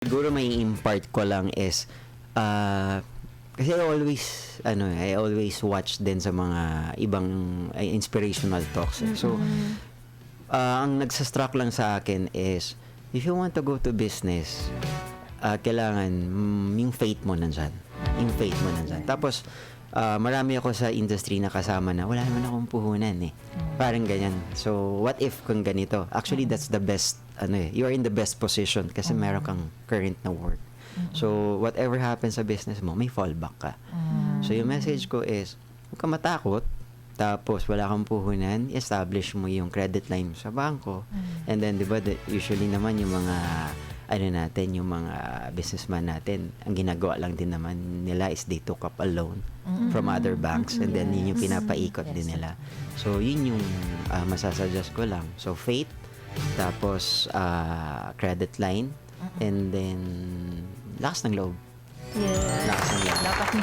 Siguro may impart ko lang is, kasi I always watch din sa mga ibang inspirational talks. So, ang nagsastruck lang sa akin is, if you want to go to business, kailangan yung faith mo nandyan. Yung faith mo nandyan. Tapos, marami ako sa industry na kasama na wala naman akong puhunan eh. Parang ganyan. So, what if kung ganito? Actually, that's the best, you are in the best position kasi meron kang current na work. So, whatever happens sa business mo, may fallback ka. So, yung message ko is, huwag ka matakot, tapos wala kang puhunan, establish mo yung credit line sa bangko. And then, di ba, usually naman yung mga yung mga businessman natin, ang ginagawa lang din naman nila is they took up a loan from other banks and then yun yung pinapaikot din nila. So, yun yung masasuggest ko lang. So, faith, tapos credit line, and then lakas ng loob. Yes.